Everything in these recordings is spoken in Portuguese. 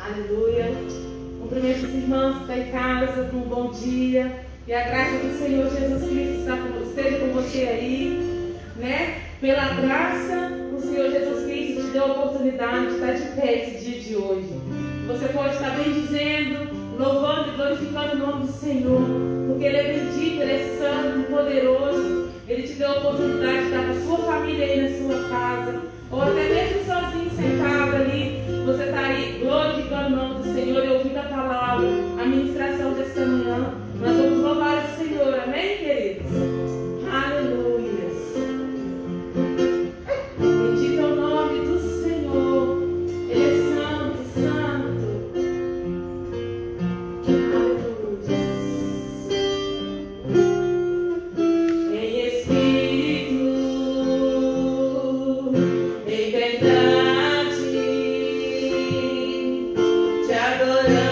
Aleluia. Cumprimento os irmãos que estão em casa, um bom dia. E a graça do Senhor Jesus Cristo esteja com você aí, né? Pela graça, o Senhor Jesus Cristo te deu a oportunidade de estar de pé esse dia de hoje. Você pode estar bendizendo, louvando e glorificando o nome do Senhor, porque Ele é bendito, Ele é santo e poderoso. Ele te deu a oportunidade de estar com a sua família aí na sua casa, ou até mesmo sozinho, sentado ali. Você está aí glorificando o nome do Senhor e ouvindo a palavra, a ministração desta manhã. Nós vamos louvar o Senhor, amém, queridos? Aleluia. Bendito é o nome do Senhor. Ele é santo, santo. Aleluia. Em espírito, em verdade, te adoramos.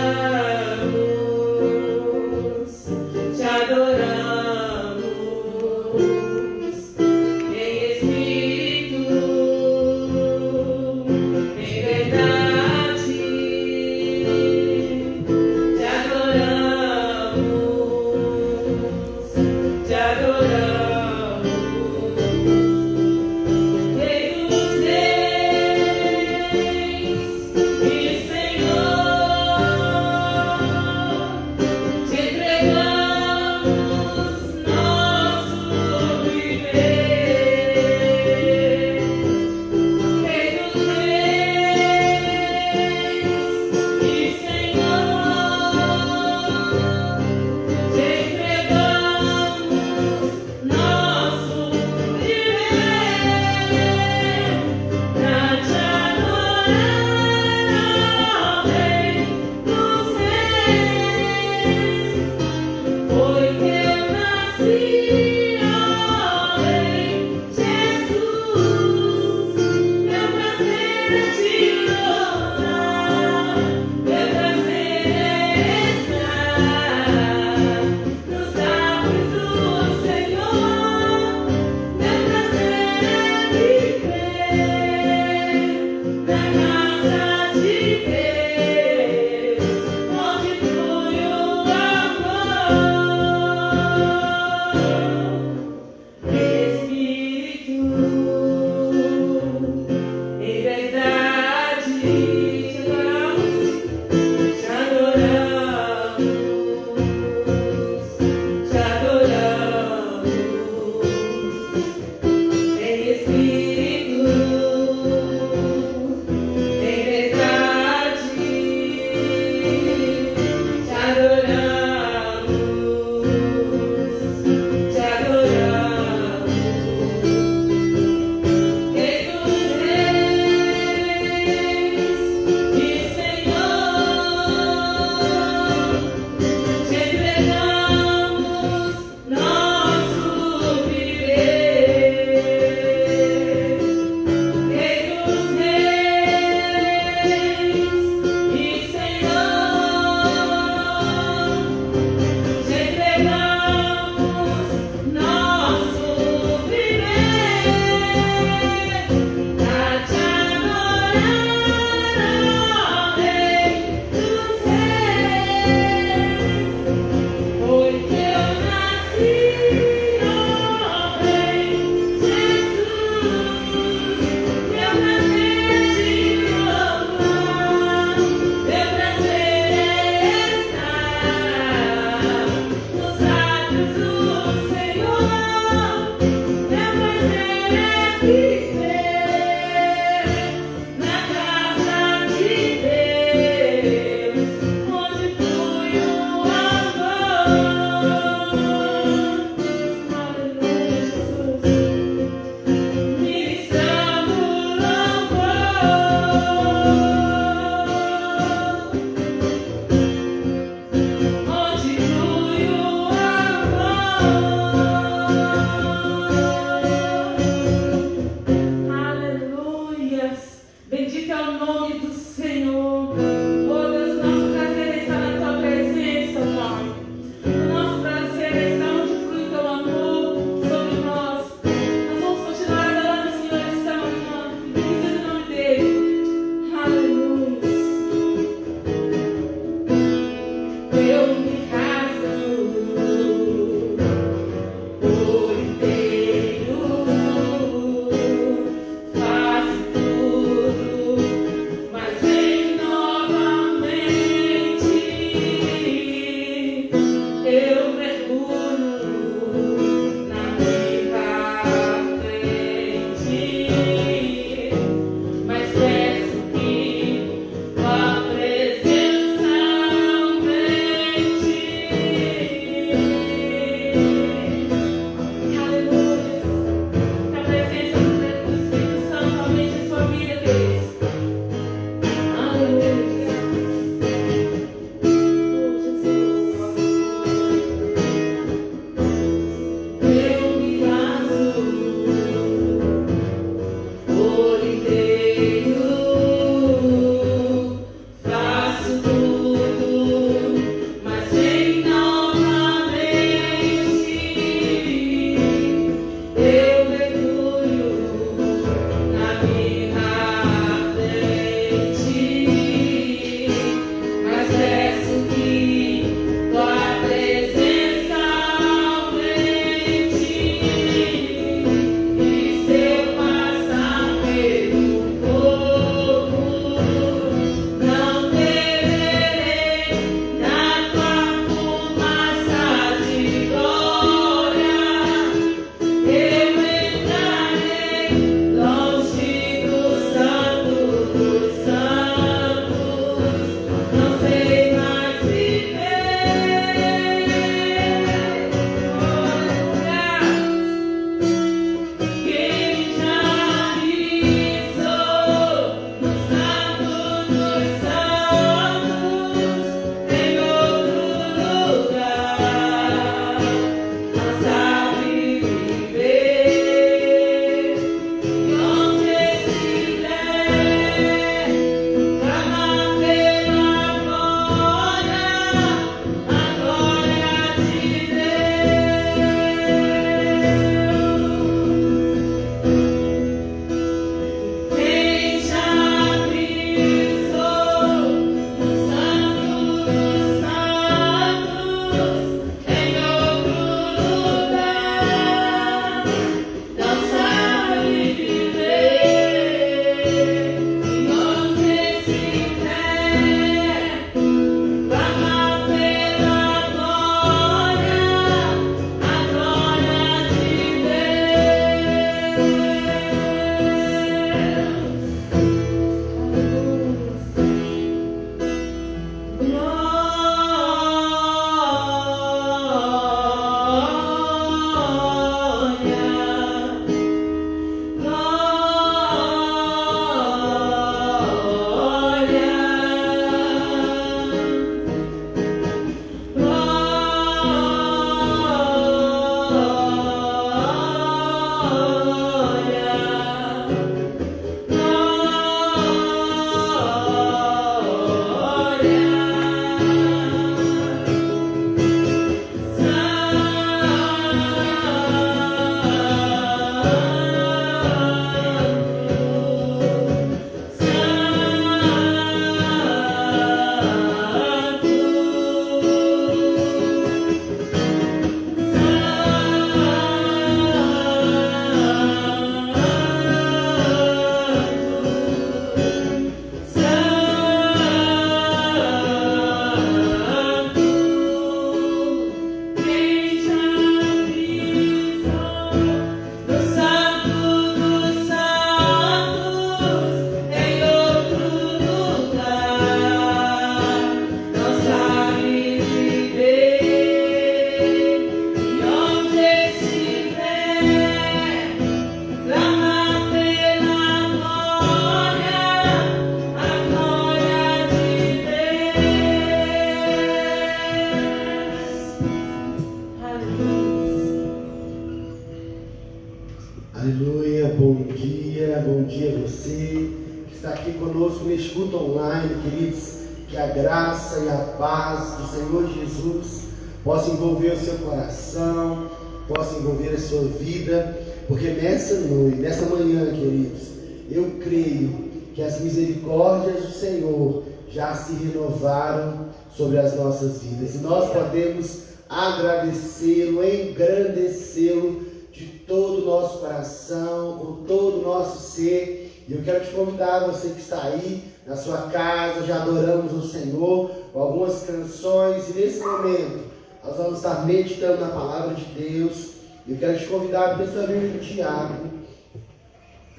está aqui conosco neste culto online, queridos. Que a graça e a paz do Senhor Jesus possa envolver o seu coração, possa envolver a sua vida, porque nessa noite, nessa manhã, queridos, eu creio que as misericórdias do Senhor já se renovaram sobre as nossas vidas, e nós podemos agradecê-lo, engrandecê-lo de todo o nosso coração, com todo o nosso ser. E eu quero te convidar, você que está aí na sua casa, já adoramos o Senhor com algumas canções, e nesse momento nós vamos estar meditando na palavra de Deus. Eu quero te convidar a ler sua Bíblia em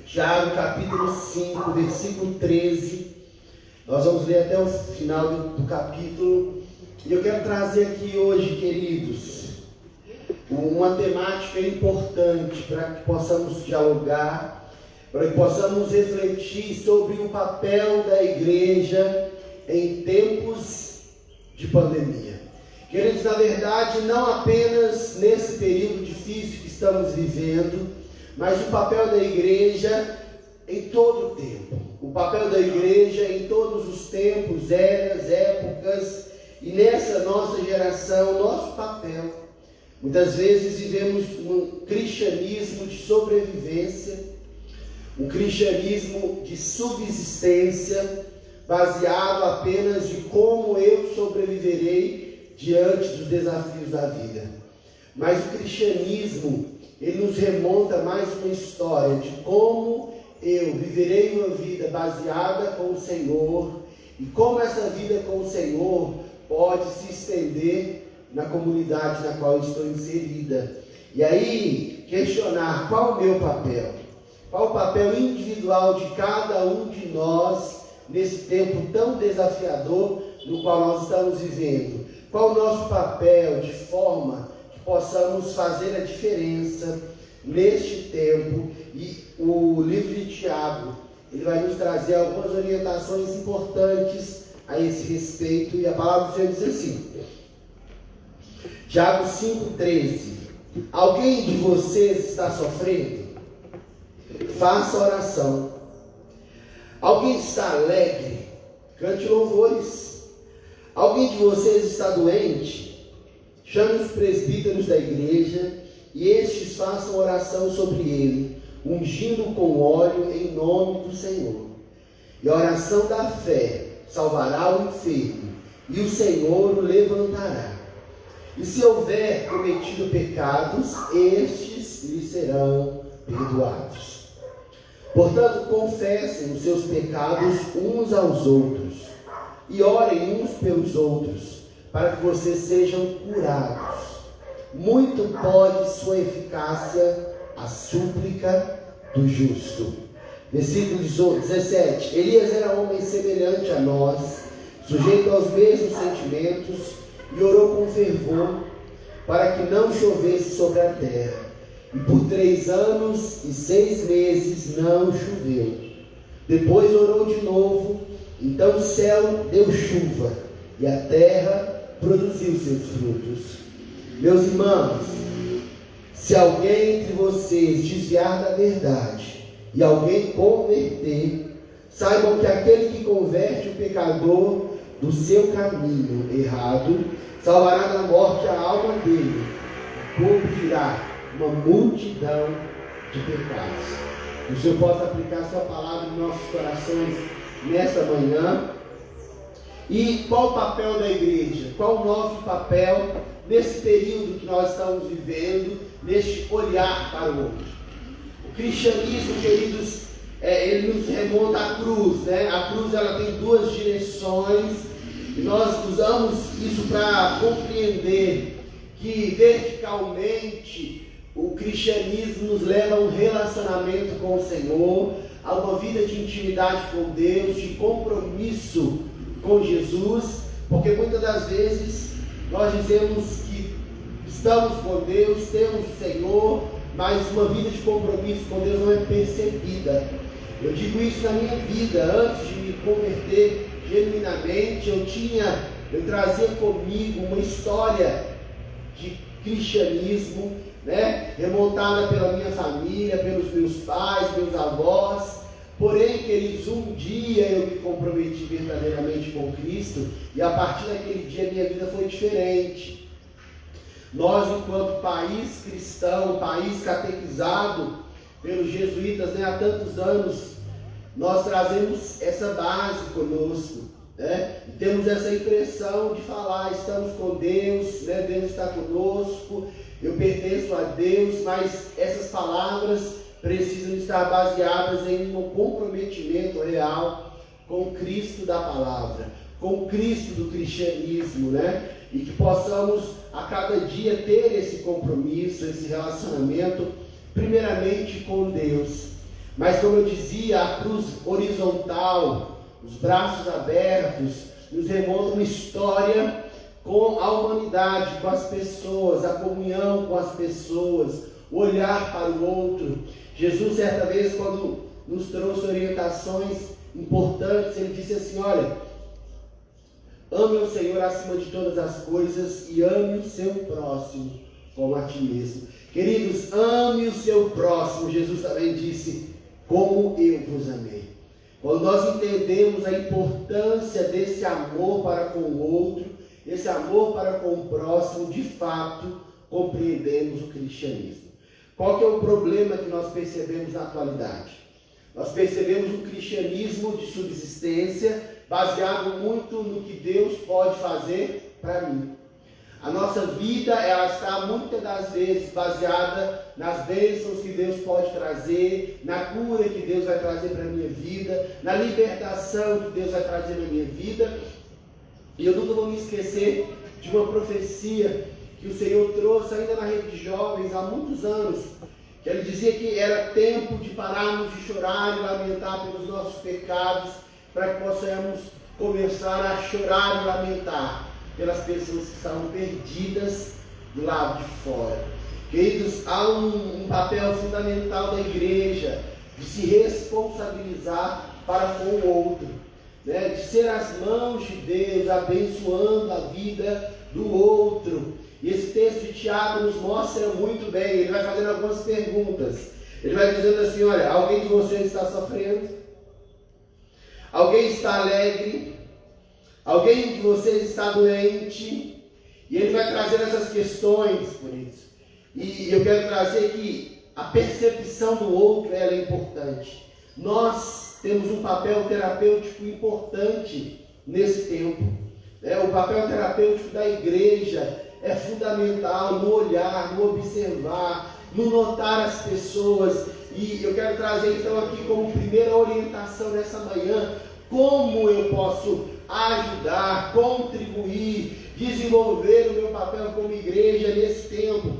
Tiago capítulo 5, versículo 13. Nós vamos ler até o final do capítulo. E eu quero trazer aqui hoje, queridos, uma temática importante para que possamos dialogar, para que possamos refletir sobre o papel da igreja em tempos de pandemia. Queridos, na verdade, não apenas nesse período difícil que estamos vivendo, mas o papel da igreja em todo o tempo. O papel da igreja em todos os tempos, eras, épocas, e nessa nossa geração, nosso papel. Muitas vezes vivemos um cristianismo de sobrevivência, um cristianismo de subsistência, baseado apenas de como eu sobreviverei diante dos desafios da vida. Mas o cristianismo, ele nos remonta mais uma história de como eu viverei uma vida baseada com o Senhor, e como essa vida com o Senhor pode se estender na comunidade na qual eu estou inserida. E aí, questionar qual o meu papel, qual o papel individual de cada um de nós nesse tempo tão desafiador no qual nós estamos vivendo. Qual o nosso papel de forma que possamos fazer a diferença neste tempo. E o livro de Tiago, ele vai nos trazer algumas orientações importantes a esse respeito. E a palavra do Senhor diz assim, Tiago 5,13: alguém de vocês está sofrendo? Faça oração. Alguém está alegre? Cante louvores. Alguém de vocês está doente? Chame os presbíteros da igreja e estes façam oração sobre ele, ungindo com óleo em nome do Senhor. E a oração da fé salvará o enfermo, e o Senhor o levantará. E se houver cometido pecados, estes lhe serão perdoados. Portanto, confessem os seus pecados uns aos outros, e orem uns pelos outros, para que vocês sejam curados. Muito pode sua eficácia a súplica do justo. Versículo 17: Elias era homem semelhante a nós, sujeito aos mesmos sentimentos, e orou com fervor para que não chovesse sobre a terra. E por 3 anos e 6 meses não choveu. Depois orou de novo, então o céu deu chuva, e a terra produziu seus frutos. Meus irmãos, se alguém entre vocês desviar da verdade, e alguém converter, saibam que aquele que converte o pecador do seu caminho errado, salvará da morte a alma dele, e cobrirá uma multidão de pecados. Que o Senhor possa aplicar sua palavra em nossos corações nessa manhã. E qual o papel da igreja? Qual o nosso papel nesse período que nós estamos vivendo, neste olhar para o outro? O cristianismo, queridos, ele nos remonta à cruz, né? A cruz, ela tem 2 direções, e nós usamos isso para compreender que verticalmente o cristianismo nos leva a um relacionamento com o Senhor, a uma vida de intimidade com Deus, de compromisso com Jesus, porque muitas das vezes nós dizemos que estamos com Deus, temos o Senhor, mas uma vida de compromisso com Deus não é percebida. Eu digo isso na minha vida. Antes de me converter genuinamente, eu trazia comigo uma história de cristianismo, né, remontada pela minha família, pelos meus pais, meus avós, Porém, queridos, um dia eu me comprometi verdadeiramente com Cristo e a partir daquele dia minha vida foi diferente. Nós, enquanto país cristão, país catequizado pelos jesuítas, né, há tantos anos, nós trazemos essa base conosco, né? E temos essa impressão de falar, estamos com Deus, né? Deus está conosco, eu pertenço a Deus, mas essas palavras precisam estar baseadas em um comprometimento real com Cristo da palavra, com Cristo do cristianismo, né? E que possamos a cada dia ter esse compromisso, esse relacionamento, primeiramente com Deus. Mas como eu dizia, a cruz horizontal, os braços abertos, nos remonta uma história com a humanidade, com as pessoas, a comunhão com as pessoas, o olhar para o outro. Jesus, certa vez, quando nos trouxe orientações importantes, ele disse assim: olha, ame o Senhor acima de todas as coisas e ame o seu próximo como a ti mesmo. Queridos, ame o seu próximo. Jesus também disse: como eu vos amei. Quando nós entendemos a importância desse amor para com o outro, esse amor para com o próximo, de fato, compreendemos o cristianismo. Qual que é o problema que nós percebemos na atualidade? Nós percebemos um cristianismo de subsistência, baseado muito no que Deus pode fazer para mim. A nossa vida, ela está muitas das vezes baseada nas bênçãos que Deus pode trazer, na cura que Deus vai trazer para a minha vida, na libertação que Deus vai trazer na minha vida. E eu nunca vou me esquecer de uma profecia que o Senhor trouxe ainda na rede de jovens há muitos anos, que ele dizia que era tempo de pararmos de chorar e lamentar pelos nossos pecados, para que possamos começar a chorar e lamentar pelas pessoas que estavam perdidas do lado de fora. Queridos, há um papel fundamental da igreja de se responsabilizar para com o outro, né? De ser as mãos de Deus abençoando a vida do outro. E esse texto de Tiago nos mostra muito bem. Ele vai fazendo algumas perguntas. Ele vai dizendo assim: olha, alguém de vocês está sofrendo? Alguém está alegre? Alguém de vocês está doente? E ele vai trazer essas questões por isso. E eu quero trazer que a percepção do outro, ela é importante. Nós temos um papel terapêutico importante nesse tempo. O papel terapêutico da igreja é fundamental no olhar, no observar, no notar as pessoas. E eu quero trazer então aqui como primeira orientação nessa manhã, como eu posso ajudar, contribuir, desenvolver o meu papel como igreja nesse tempo.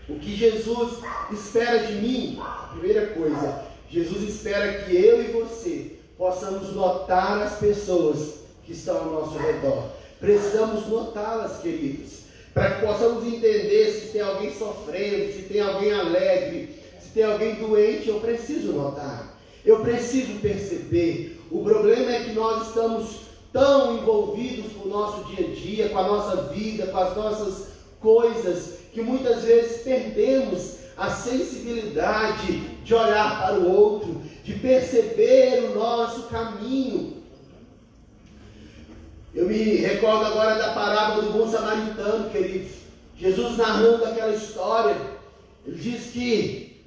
O que Jesus espera de mim? Primeira coisa, Jesus espera que eu e você possamos notar as pessoas que estão ao nosso redor. Precisamos notá-las, queridos, para que possamos entender se tem alguém sofrendo, se tem alguém alegre, se tem alguém doente. Eu preciso notar, eu preciso perceber. O problema é que nós estamos tão envolvidos com o nosso dia a dia, com a nossa vida, com as nossas coisas, que muitas vezes perdemos a sensibilidade de olhar para o outro, de perceber o nosso caminho. Eu me recordo agora da parábola do bom samaritano, queridos. Jesus narrando aquela história, ele diz que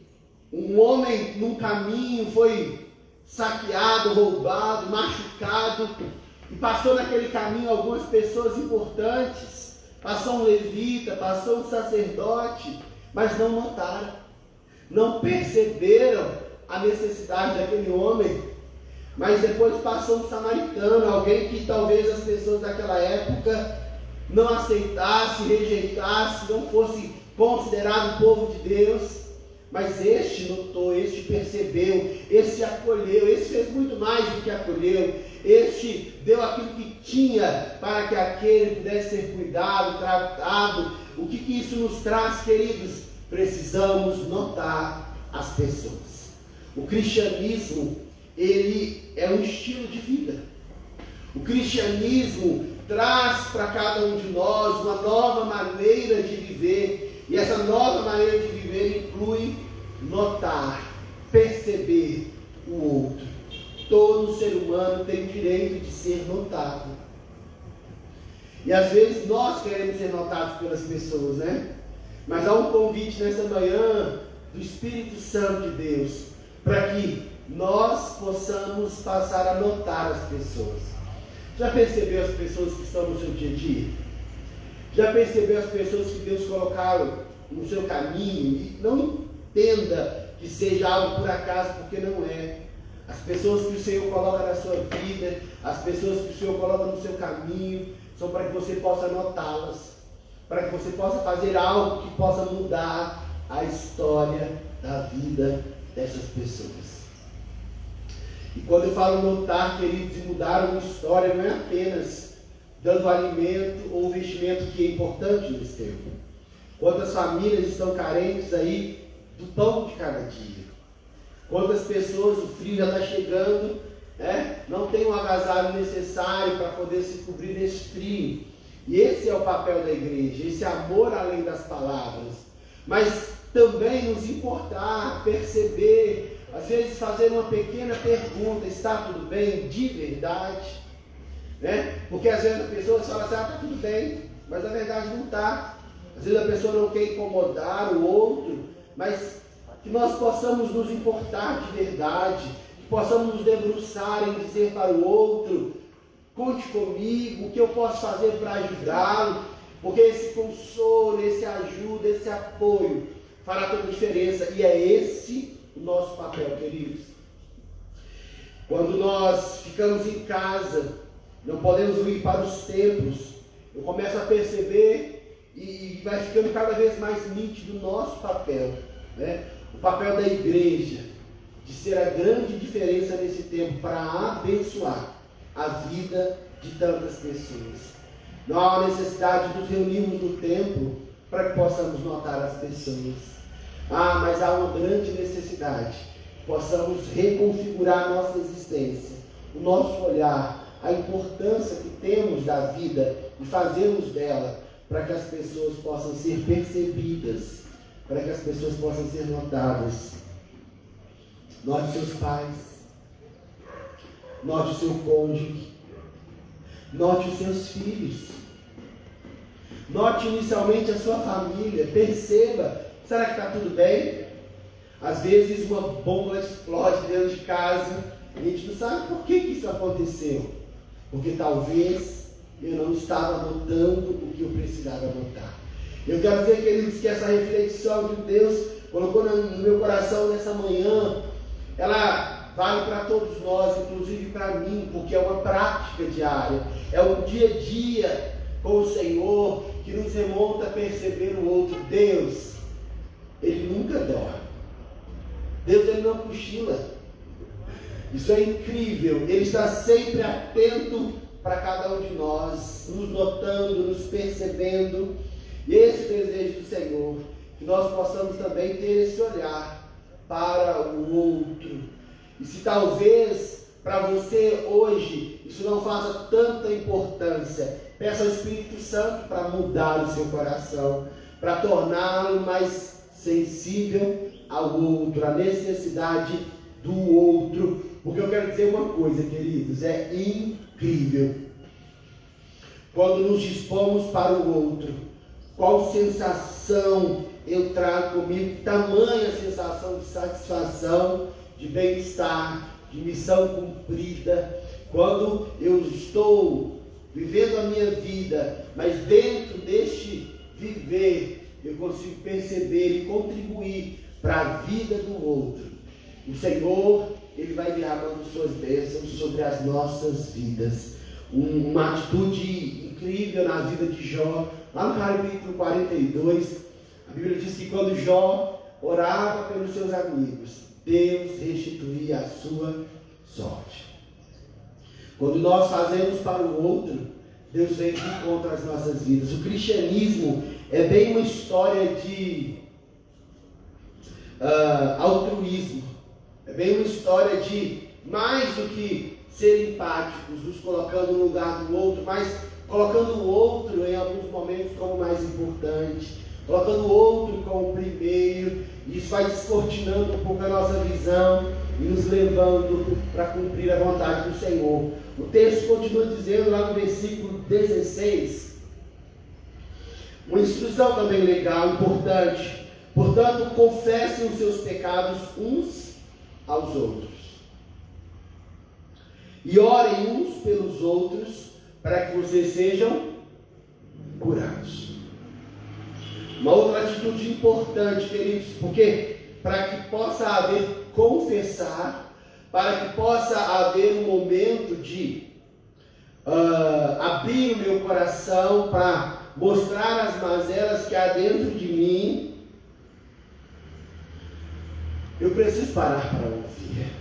um homem num caminho foi saqueado, roubado, machucado, e passou naquele caminho algumas pessoas importantes. Passou um levita, passou um sacerdote, mas não notaram, não perceberam a necessidade daquele homem. Mas depois passou um samaritano, alguém que talvez as pessoas daquela época não aceitassem, rejeitassem, não fosse considerado povo de Deus. Mas este notou, este percebeu, este acolheu, este fez muito mais do que acolheu, este deu aquilo que tinha para que aquele pudesse ser cuidado, tratado. O que isso nos traz, queridos? Precisamos notar as pessoas. O cristianismo, ele é um estilo de vida. O cristianismo traz para cada um de nós uma nova maneira de viver. E essa nova maneira de viver inclui notar, perceber o outro. Todo ser humano tem o direito de ser notado. E às vezes nós queremos ser notados pelas pessoas, né? Mas há um convite nessa manhã do Espírito Santo de Deus para que nós possamos passar a notar as pessoas. Já percebeu as pessoas que estão no seu dia a dia? Já percebeu as pessoas que Deus colocaram no seu caminho? E não entenda que seja algo por acaso, porque não é. As pessoas que o Senhor coloca na sua vida, as pessoas que o Senhor coloca no seu caminho, são para que você possa notá-las, para que você possa fazer algo que possa mudar a história da vida dessas pessoas. E quando eu falo notar, queridos, e mudar uma história, não é apenas dando alimento ou vestimento, que é importante nesse tempo. Quantas famílias estão carentes aí do pão de cada dia? Quantas pessoas, o frio já está chegando, não tem o agasalho necessário para poder se cobrir desse frio. E esse é o papel da igreja, esse amor além das palavras. Mas também nos importar, perceber, às vezes fazer uma pequena pergunta: está tudo bem de verdade? Porque às vezes a pessoa fala assim: está tudo bem, mas na verdade não está. Às vezes a pessoa não quer incomodar o outro, mas que nós possamos nos importar de verdade, que possamos nos debruçar em dizer para o outro: conte comigo, o que eu posso fazer para ajudá-lo, porque esse consolo, esse ajuda, esse apoio fará toda a diferença. E é esse o nosso papel, queridos. Quando nós ficamos em casa, não podemos ir para os templos, eu começo a perceber e vai ficando cada vez mais nítido o nosso papel, o papel da igreja, de ser a grande diferença nesse tempo para abençoar a vida de tantas pessoas. Não há necessidade de nos reunirmos no templo para que possamos notar as pessoas. Mas há uma grande necessidade que possamos reconfigurar a nossa existência, o nosso olhar, a importância que temos da vida e fazermos dela, para que as pessoas possam ser percebidas, para que as pessoas possam ser notadas. Note seus pais, note o seu cônjuge, note os seus filhos, note inicialmente a sua família, perceba: será que está tudo bem? Às vezes uma bomba explode dentro de casa e a gente não sabe por que isso aconteceu, porque talvez eu não estava notando o que eu precisava notar. Eu quero dizer, queridos, que essa reflexão que Deus colocou no meu coração nessa manhã, ela vale para todos nós, inclusive para mim, porque é uma prática diária, é um dia a dia com o Senhor que nos remonta a perceber o outro. Deus, Ele nunca dorme. Deus, Ele não cochila. Isso é incrível. Ele está sempre atento para cada um de nós, nos notando, nos percebendo. E esse desejo do Senhor, que nós possamos também ter esse olhar para o outro. E se talvez para você hoje isso não faça tanta importância, peça ao Espírito Santo para mudar o seu coração, para torná-lo mais sensível ao outro, à necessidade do outro. Porque eu quero dizer uma coisa, queridos, é incrível quando nos dispomos para o outro. Qual sensação eu trago comigo, tamanha sensação de satisfação, de bem-estar, de missão cumprida, quando eu estou vivendo a minha vida, mas dentro deste viver eu consigo perceber e contribuir para a vida do outro. O Senhor, Ele vai derramando suas bênçãos sobre as nossas vidas. Uma atitude incrível na vida de Jó. Lá no capítulo 42, a Bíblia diz que quando Jó orava pelos seus amigos, Deus restituía a sua sorte. Quando nós fazemos para o outro, Deus vem de encontro às nossas vidas. O cristianismo é bem uma história de altruísmo. É bem uma história de mais do que ser empáticos, nos colocando no lugar do outro, mas colocando o outro em alguns momentos como mais importante, colocando o outro como primeiro. Isso vai descortinando um pouco a nossa visão e nos levando para cumprir a vontade do Senhor. O texto continua dizendo lá no versículo 16, uma instrução também legal, importante. Portanto, confessem os seus pecados uns aos outros e orem uns pelos outros para que vocês sejam curados. Uma outra atitude importante, queridos, porque para que possa haver confessar, para que possa haver um momento de abrir o meu coração para mostrar as mazelas que há dentro de mim, eu preciso parar para ouvir.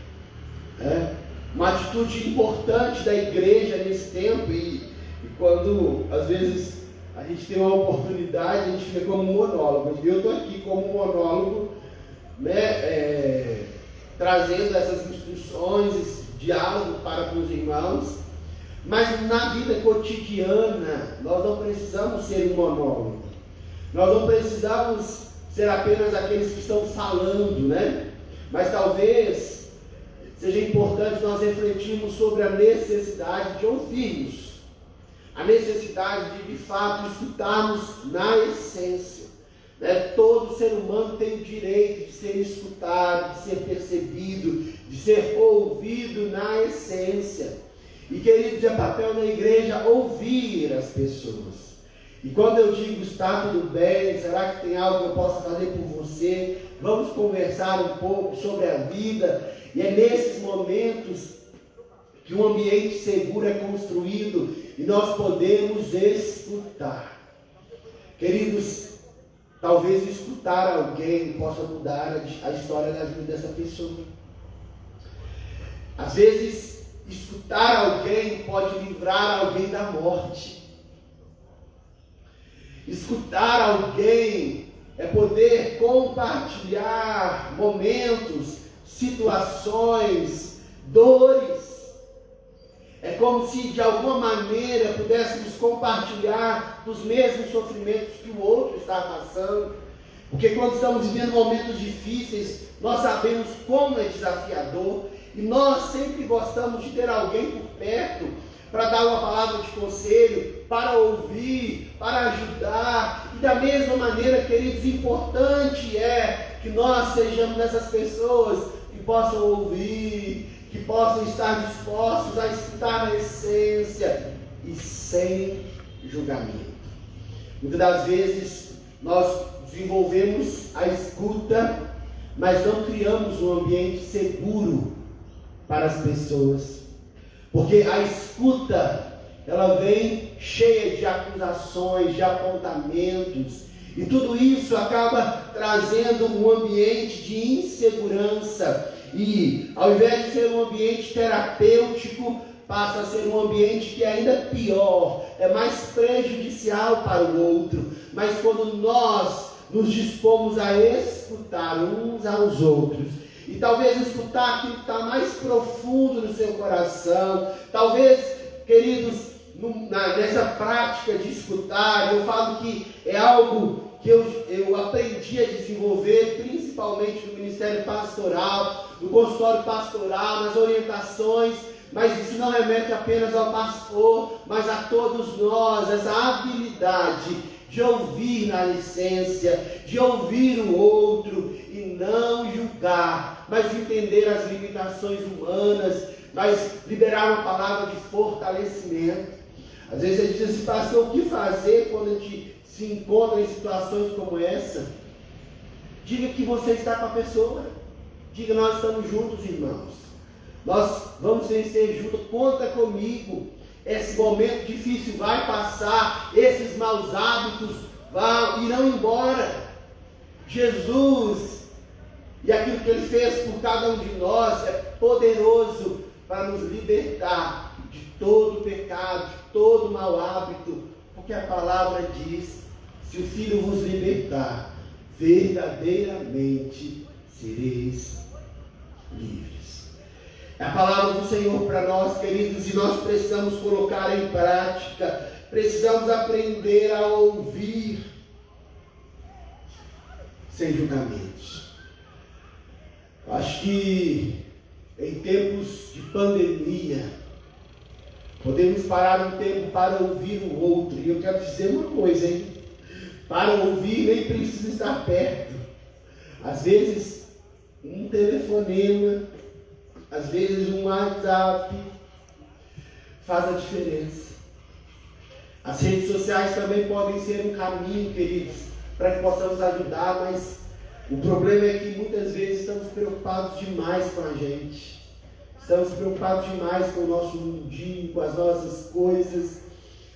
Uma atitude importante da igreja nesse tempo, e quando às vezes a gente tem uma oportunidade, a gente vê como um monólogo. Eu estou aqui como um monólogo, né, trazendo essas instruções, esse diálogo para com os irmãos, mas na vida cotidiana nós não precisamos ser um monólogo, nós não precisamos ser apenas aqueles que estão falando, né? Mas talvez seja importante nós refletirmos sobre a necessidade de ouvirmos, a necessidade de fato escutarmos na essência. Todo ser humano tem o direito de ser escutado, de ser percebido, de ser ouvido na essência. E queridos, é papel da igreja ouvir as pessoas. E quando eu digo está tudo bem, será que tem algo que eu possa fazer por você? Vamos conversar um pouco sobre a vida. E é nesses momentos que um ambiente seguro é construído e nós podemos escutar. Queridos, talvez escutar alguém possa mudar a história da vida dessa pessoa. Às vezes, escutar alguém pode livrar alguém da morte. Escutar alguém é poder compartilhar momentos, situações, dores. É como se de alguma maneira pudéssemos compartilhar dos mesmos sofrimentos que o outro está passando. Porque quando estamos vivendo momentos difíceis, nós sabemos como é desafiador. E nós sempre gostamos de ter alguém por perto para dar uma palavra de conselho, para ouvir, para ajudar. E da mesma maneira, queridos, importante é que nós sejamos essas pessoas que possam ouvir, que possam estar dispostos a escutar na essência e sem julgamento. Muitas das vezes nós desenvolvemos a escuta, mas não criamos um ambiente seguro para as pessoas. Porque a escuta, ela vem cheia de acusações, de apontamentos, e tudo isso acaba trazendo um ambiente de insegurança. E ao invés de ser um ambiente terapêutico, passa a ser um ambiente que é ainda pior, é mais prejudicial para o outro. Mas quando nós nos dispomos a escutar uns aos outros, e talvez escutar aquilo que está mais profundo no seu coração, talvez, queridos, nessa prática de escutar, eu falo que é algo que eu aprendi a desenvolver, principalmente no ministério pastoral, no consultório pastoral, nas orientações, mas isso não remete apenas ao pastor, mas a todos nós, essa habilidade de ouvir na essência, de ouvir o outro e não julgar, mas entender as limitações humanas, mas liberar uma palavra de fortalecimento. Às vezes você diz assim, pastor, o que fazer quando a gente se encontra em situações como essa? Diga que você está com a pessoa. Diga, nós estamos juntos, irmãos. Nós vamos vencer juntos. Conta comigo. Esse momento difícil vai passar. Esses maus hábitos irão embora. Jesus e aquilo que Ele fez por cada um de nós é poderoso para nos libertar de todo pecado, de todo mau hábito. Porque a palavra diz, se o Filho vos libertar, verdadeiramente sereis livres. É a palavra do Senhor para nós, queridos, e nós precisamos colocar em prática, precisamos aprender a ouvir sem julgamentos. Acho que em tempos de pandemia, podemos parar um tempo para ouvir o outro. E eu quero dizer uma coisa, hein? Para ouvir nem precisa estar perto. Às vezes, um telefonema, às vezes um WhatsApp faz a diferença. As redes sociais também podem ser um caminho, queridos, para que possamos ajudar, mas o problema é que muitas vezes estamos preocupados demais com a gente. Estamos preocupados demais com o nosso mundinho, com as nossas coisas,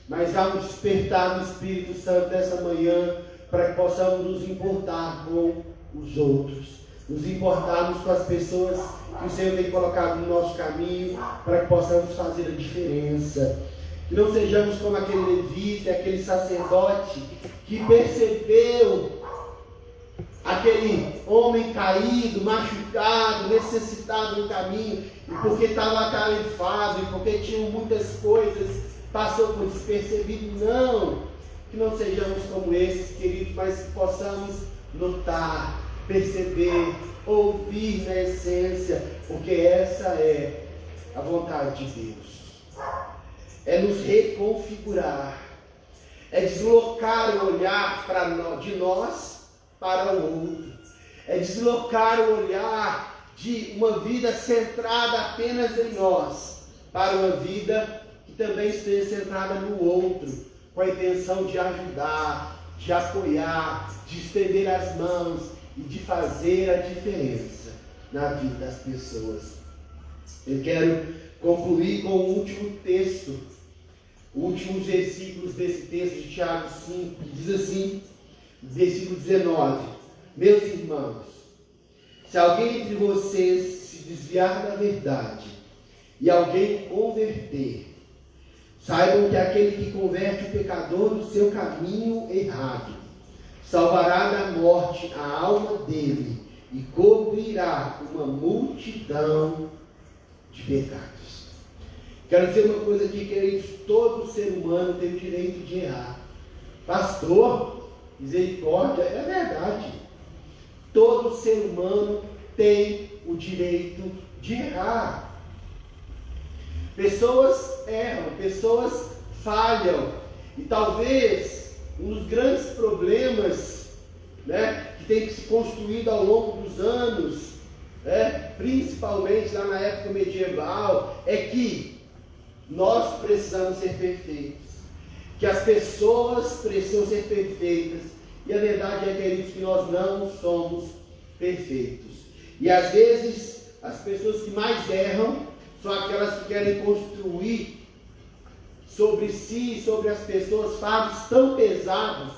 mas há um despertar do Espírito Santo dessa manhã para que possamos nos importar com os outros, nos importarmos com as pessoas que o Senhor tem colocado no nosso caminho, para que possamos fazer a diferença. Que não sejamos como aquele levita, aquele sacerdote que percebeu aquele homem caído, machucado, necessitado no caminho, e porque estava atarefado, e porque tinha muitas coisas, passou por despercebido. Não, que não sejamos como esses, queridos, mas que possamos notar, perceber, ouvir na essência, porque essa é a vontade de Deus. É nos reconfigurar, é deslocar o olhar de nós para o outro, é deslocar o olhar de uma vida centrada apenas em nós, para uma vida que também esteja centrada no outro, com a intenção de ajudar, de apoiar, de estender as mãos e de fazer a diferença na vida das pessoas. Eu quero concluir com o último texto, últimos versículos desse texto de Tiago 5, que diz assim, versículo 19: Meus irmãos, se alguém entre vocês se desviar da verdade e alguém converter, saibam que aquele que converte o pecador do seu caminho errado salvará da morte a alma dele e cobrirá uma multidão de pecados. Quero dizer uma coisa aqui, queridos: todo ser humano tem o direito de errar. Pastor, misericórdia, é verdade. Todo ser humano tem o direito de errar. Pessoas erram, pessoas falham. E talvez um dos grandes problemas, que tem se construído ao longo dos anos, principalmente lá na época medieval, é que nós precisamos ser perfeitos, que as pessoas precisam ser perfeitas, e a verdade é, queridos, que nós não somos perfeitos. E às vezes as pessoas que mais erram são aquelas que querem construir sobre si e sobre as pessoas fardos tão pesados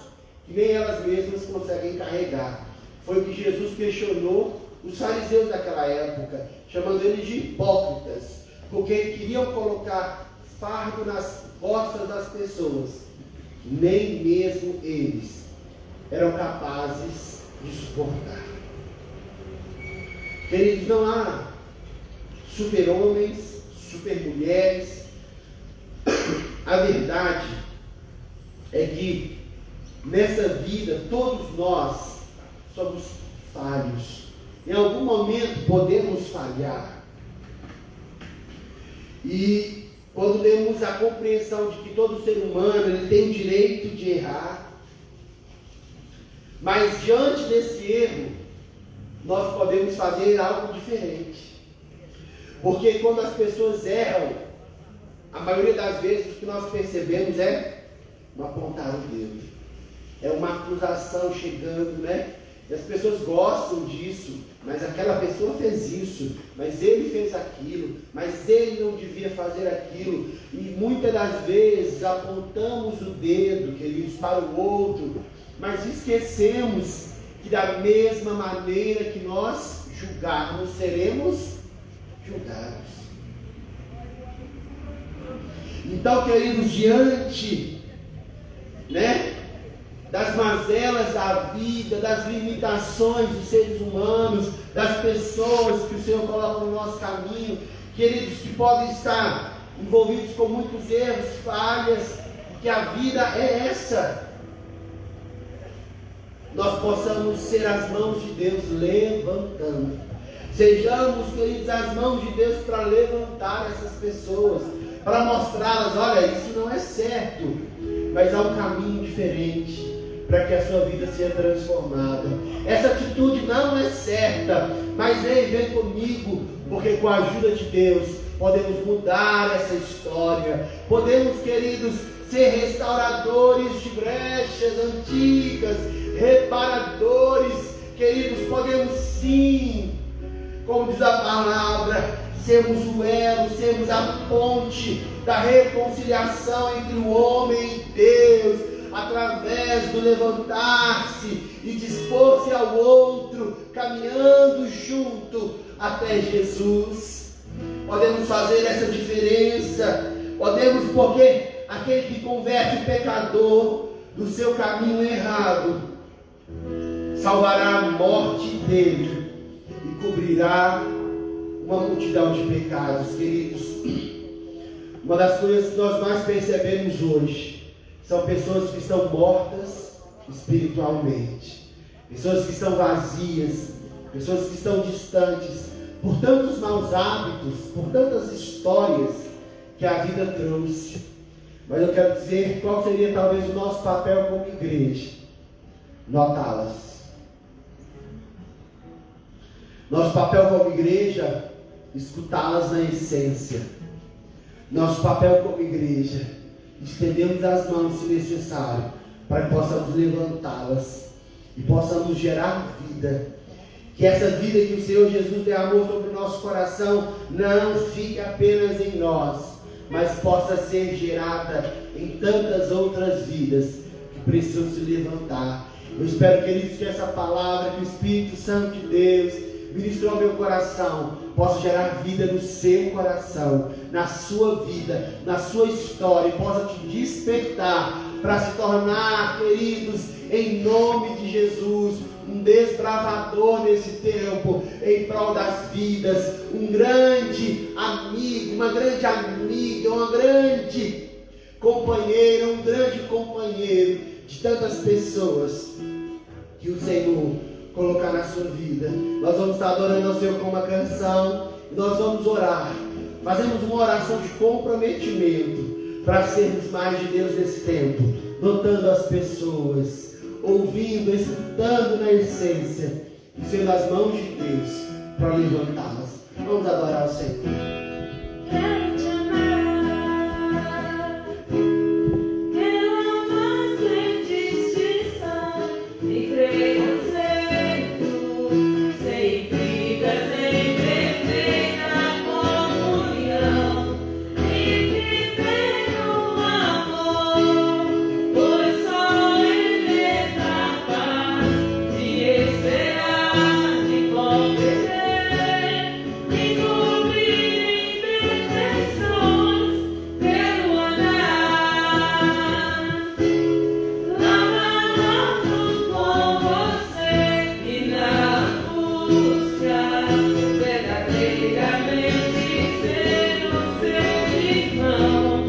que nem elas mesmas conseguem carregar. Foi o que Jesus questionou os fariseus daquela época, chamando eles de hipócritas, porque queriam colocar fardo nas costas das pessoas, nem mesmo eles eram capazes de suportar. Queridos, não há super-homens, super-mulheres. A verdade é que nessa vida todos nós somos falhos. Em algum momento podemos falhar. E quando temos a compreensão de que todo ser humano ele tem o direito de errar, mas diante desse erro nós podemos fazer algo diferente. Porque quando as pessoas erram, a maioria das vezes o que nós percebemos é um apontar o dedo, é uma acusação chegando, E as pessoas gostam disso, mas aquela pessoa fez isso, mas ele fez aquilo, mas ele não devia fazer aquilo. E muitas das vezes apontamos o dedo, queridos, para o outro, mas esquecemos que da mesma maneira que nós julgarmos, seremos julgados. Então, queridos, diante, das mazelas da vida, das limitações dos seres humanos, das pessoas que o Senhor coloca no nosso caminho, queridos, que podem estar envolvidos com muitos erros, falhas, que a vida é essa, nós possamos ser as mãos de Deus levantando, Sejamos, queridos, as mãos de Deus para levantar essas pessoas, para mostrá-las, olha, isso não é certo, mas há um caminho diferente para que a sua vida seja transformada. Essa atitude não é certa, mas vem comigo, porque com a ajuda de Deus podemos mudar essa história. Podemos, queridos, ser restauradores de brechas antigas, reparadores, queridos, podemos sim, como diz a palavra, sermos o elo, sermos a ponte da reconciliação entre o homem e Deus, através do levantar-se e dispor-se ao outro, caminhando junto até Jesus. Podemos fazer essa diferença, podemos, porque aquele que converte o pecador do seu caminho errado salvará a morte dele e cobrirá uma multidão de pecados, queridos. Uma das coisas que nós mais percebemos hoje são pessoas que estão mortas espiritualmente, pessoas que estão vazias, pessoas que estão distantes por tantos maus hábitos, por tantas histórias que a vida trouxe. Mas eu quero dizer qual seria talvez o nosso papel como igreja: notá-las. Nosso papel como igreja, escutá-las na essência. Nosso papel como igreja, estendemos as mãos se necessário, para que possamos levantá-las e possamos gerar vida. Que essa vida que o Senhor Jesus derramou sobre o nosso coração não fique apenas em nós, mas possa ser gerada em tantas outras vidas que precisam se levantar. Eu espero, queridos, que essa palavra, que o Espírito Santo de Deus ministrou ao meu coração, possa gerar vida no seu coração, na sua vida, na sua história, e possa te despertar para se tornar, queridos, em nome de Jesus, um desbravador nesse tempo, em prol das vidas, um grande amigo, uma grande amiga, uma grande companheira, um grande companheiro de tantas pessoas que o Senhor colocar na sua vida. Nós vamos estar adorando ao Senhor com uma canção, e nós vamos orar. Fazemos uma oração de comprometimento para sermos mais de Deus nesse tempo, notando as pessoas, ouvindo, escutando na essência, e sendo as mãos de Deus para levantá-las. Vamos adorar o Senhor. Quero te amar, quero amar sem distinção, e crer no centro, sem briga, sem perfeita comunhão, e viver no amor, pois só Ele é capaz de esperar, de compreender, de cumprir imperfeições. Quero andar lado com você e na angústia verdadeiramente ser o seu irmão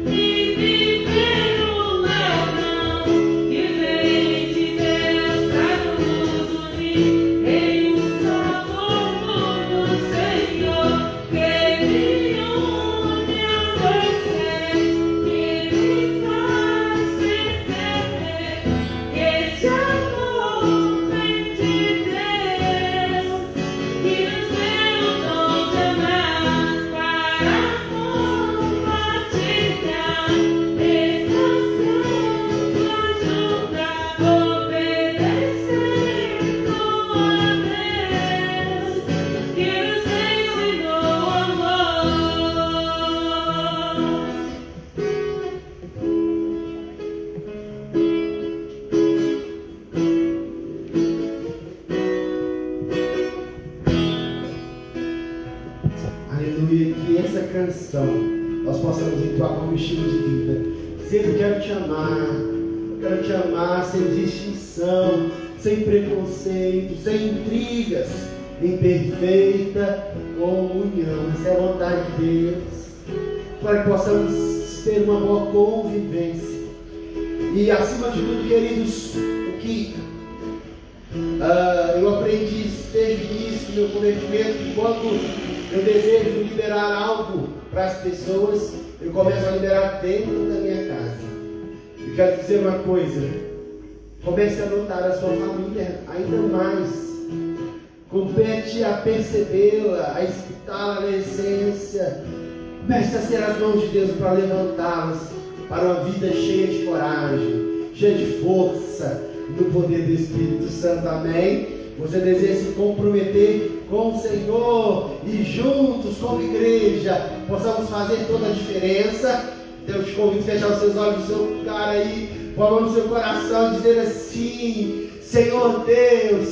e viver no ladrão que vem de Deus para nos unir em um só corpo do Senhor, que me une a você, que me faz perceber que este amor vem de Deus, que nos deu o dom de amar para compartilhar, está sempre a ajudar, obedecendo a Deus, que nos ensinou amor. Aleluia, que essa canção nós possamos entrar como estilo de vida. Dizer: eu quero te amar sem distinção, sem preconceito, sem intrigas, em perfeita comunhão. Essa é a vontade de Deus, para que possamos ter uma boa convivência. E acima de tudo, queridos, o que Eu aprendi desde o início do meu convertimento que quando eu desejo liberar algo para as pessoas, eu começo a liberar dentro da minha casa. Eu quero dizer uma coisa: comece a notar a sua família ainda mais. Compete a percebê-la, a escutá-la na essência. Comece a ser as mãos de Deus para levantá-las para uma vida cheia de coragem, cheia de força, no poder do Espírito Santo. Amém? Você deseja se comprometer com o Senhor e juntos, como igreja, possamos fazer toda a diferença. Então eu te convido a fechar os seus olhos no seu lugar aí, com a mão no seu coração, e dizer assim: Senhor Deus,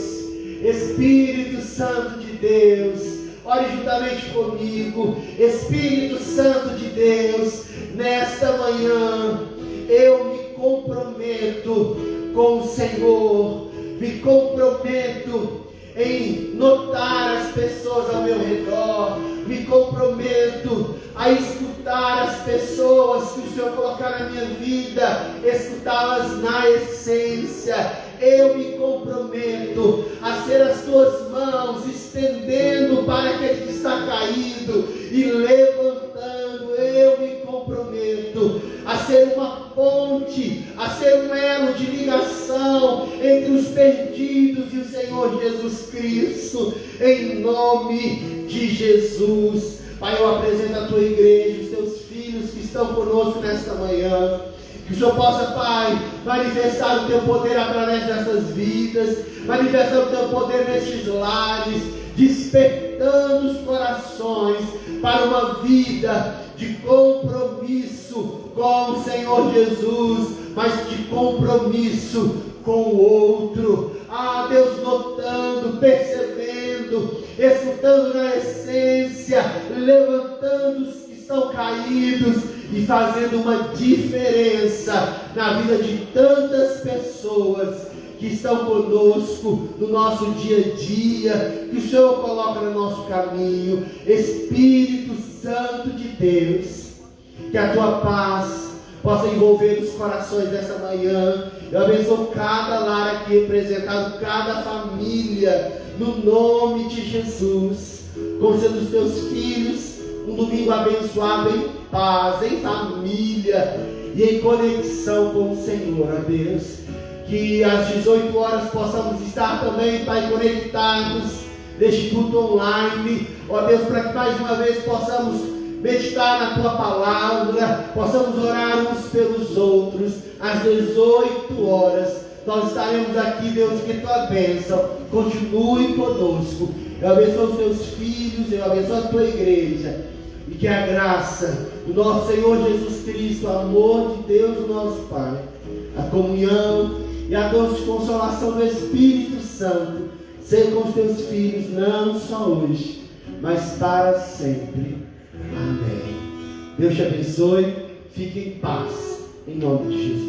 Espírito Santo de Deus, ore juntamente comigo. Espírito Santo de Deus, nesta manhã eu me comprometo com o Senhor, me comprometo em notar as pessoas ao meu redor, me comprometo a escutar as pessoas que o Senhor colocar na minha vida, escutá-las na essência. Eu me comprometo a ser as tuas mãos, estendendo para aquele que está caído e levantando. Eu me comprometo a ser uma ponte, a ser um elo de ligação entre os perdidos e o Senhor Jesus Cristo, em nome de Jesus. Pai, eu apresento a tua igreja, os teus filhos que estão conosco nesta manhã. Que o Senhor possa, Pai, manifestar o teu poder através dessas vidas, manifestar o teu poder nestes lares, despertando os corações para uma vida de compromisso com o Senhor Jesus, mas de compromisso com o outro. Ah, Deus, notando, percebendo, escutando na essência, levantando os que estão caídos e fazendo uma diferença na vida de tantas pessoas que estão conosco no nosso dia a dia, que o Senhor coloca no nosso caminho. Espírito Santo de Deus, que a tua paz possa envolver os corações dessa manhã. Eu abençoo cada lar aqui representado, cada família, no nome de Jesus. Conceda os teus filhos um domingo abençoado em paz, em família e em conexão com o Senhor, ó Deus. Que às 18 horas possamos estar também, Pai, conectados neste culto online, ó Deus, para que mais uma vez possamos meditar na tua palavra, possamos orar uns pelos outros. Às 18 horas nós estaremos aqui, Deus, que tua bênção continue conosco. Eu abençoo os teus filhos, eu abençoo a tua igreja, e que a graça do nosso Senhor Jesus Cristo, o amor de Deus, o nosso Pai, a comunhão e a doce consolação do Espírito Santo seja com os teus filhos, não só hoje, mas para sempre. Amém. Deus te abençoe, fique em paz, em nome de Jesus.